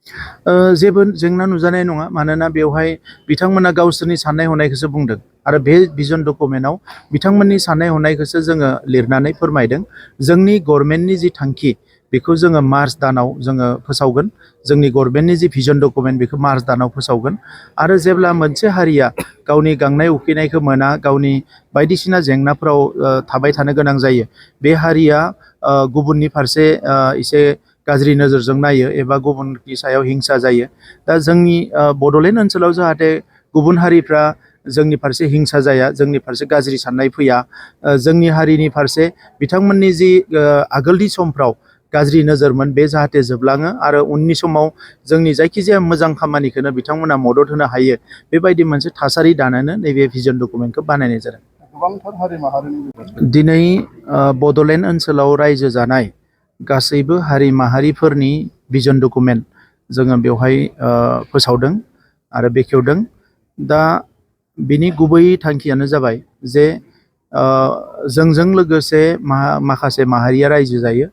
जेबो जेंना नुजानाय नङा मानोना बेवहाय बिथांमोना गावसोरनि साननाय हनायखौसो बुंदों आरो बे भिजन डकुमेन्टआव बिथांमोननि साननाय हनायखौसो जोङो लिरनानै फोरमायदों। जोंनि गभर्नमेन्टनि जि थांखि बेखौ जोङो मार्च दानाव जोङो फोसावगोन। जोंनि गभर्नमेन्टनि जि भिजन डकुमेन्ट बेखौ मार्च दानाव फोसावगोन आरो जेब्ला मोनसे हारिया गावनि गांनाय उखैनायखौ मोना, गावनि बायदिसिना जेंनाफोराव थाबाय थानो गोनां जायो, बे हारिया गुबुननि फारसे एसे गाज्रि नोजोरजों नायो एबा गुबुननि सायाव हिंसा जायो। दा जोंनि बड'लेण्ड ओनसोलाव जाहाथे गुबुन हारिफ्रा जोंनि फारसे हिंसा जाया, जोंनि फारसे गाज्रि साननाय फैया, जोंनि हारिनि फारसे बिथांमोननि जि आगोलनि समफ्राव गाज्रि नोजोरमोन बे जाहाथे जोबलाङो आरो उननि समाव जोंनि जायखिजाया मोजां खामानिखौनो बिथांमोना मदद होनो हायो, बेबायदि मोनसे थासारि दानोनो नैबे भिजन डकुमेन्टखौ बानायनाय जादों। गोबांथार हारि माहारिनि दिनै बड'लेण्ड ओनसोलाव रायजो जानाय गासैबो हारि माहारिफोरनि भिजन डकुमेन्ट जोङो बेवहाय फोसावदों आरो बेखेवदों। दा बिनि गुबै थांखियानो जाबाय जे जोंजों लोगोसे माखासे माहारिया रायजो जायो,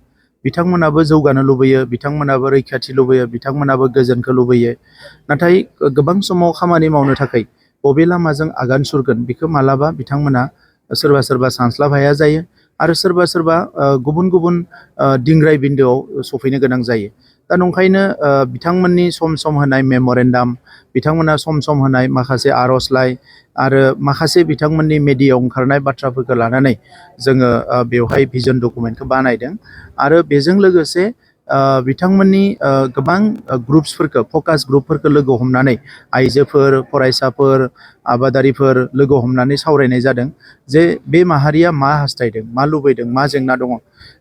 बिथांमोनाबो जौगानो लुबैयो, बिथांमोनाबो रैखाथि लुबैयो, बिथांमोनाबो गोजोनखौ लुबैयो। नाथाय गोबां समाव खामानि मावनो थाखाय बबे लामाजों आगान सुरगोन बेखौ मालाबा बिथांमोना सोरबा सोरबा सानस्लाब हाया जायो आरो सोरबा सोरबा गुबुन गुबुन दिंग्राय बिन्दोआव सफैनो गोनां जायो। दा नंखायनो बिथांमोननि सम सम होनाय मेम'रेन्डाम, बिथांमोना सम सम होनाय माखासे आर'जलाइ आरो माखासे बिथांमोननि मेडियायाव ओंखारनाय बाथ्राफोरखौ लानानै जोङो बेवहाय भिजन डकुमेन्टखौ बानायदों आरो बेजों लोगोसे बिथांमोननि गोबां ग्रुप्सफोरखौ, फकास ग्रुपफोरखौ लोगो हमनानै आइजोफोर, फरायसाफोर, आबादारिफोर लोगो हमनानै सावरायनाय जादों जे बे माहारिया मा हास्थायदों, मा लुबैदों, मा जेंना दङ।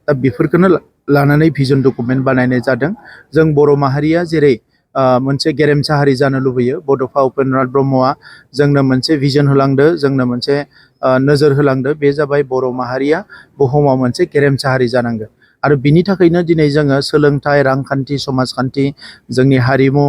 दा बेफोरखौनो लानानै भिजन डकुमेन्ट बानायनाय जादों। जों बर' माहारिया जेरै मोनसे गेरेमसा हारि जानो लुबैयो, बड'फा उपेन्द्रनाथ ब्रह्मआ जोंनो मोनसे भिजन होलांदो, जोंनो मोनसे नोजोर होलांदो, बे जाबाय बर' माहारिया बुहुमाव मोनसे गेरेमसा हारि जानांगोन। आरो बिनि थाखायनो दिनै जोङो सोलोंथाइ, रांखान्थि, समाजखान्थि, जोंनि हारिमु,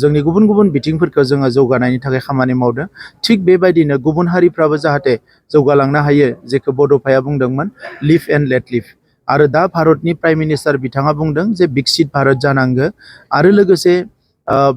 जोंनि गुबुन गुबुन बिथिंफोरखौ जोङो जौगानायनि थाखाय खामानि मावदों। थिग बेबायदिनो गुबुन हारिफ्राबो जाहाथे जौगालांनो हायो, जेखौ बड'फाया बुंदोंमोन लिभ एन्ड लेट लिभ। आरो दा भारतनि प्राइम मिनिस्टार बिथाङा बुंदों जे बिकसित भारत जानांगौ आरो लोगोसे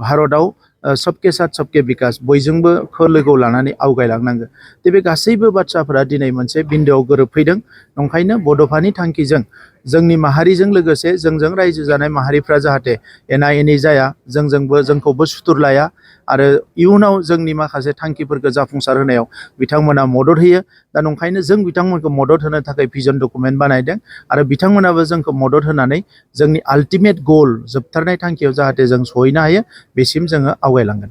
भारतआव सबके साथ सबके बिकास, बयजोंबो लोगोआव लानानै आवगायलांनांगौ। बे गासैबो बाथ्राफोरा दिनै मोनसे बिन्दोआव गोरोबफैदों। नंखायनो बड'फानि थांखिजों जोंनि माहारिजों लोगोसे जोंजों रायजो जानाय माहारिफ्रा जाहाथे एना एनि जाया, जोंखौबो सुथुर लाया आरो इयुनाव जोंनि माखासे थांखिफोरखौ जाफुंसार होनायाव बिथांमोना मदद होयो। दा नंखायनो जों बिथांमोनखौ मदद होनो थाखाय भिजन डकुमेन्ट बानायदों आरो बिथांमोनाबो जोंखौ मदद होनानै जोंनि आल्टिमेट गल, जोबथारनाय थांखियाव जाहाथे जों सहैनो हायो, बेसिम जोङो आवगायलांगोन।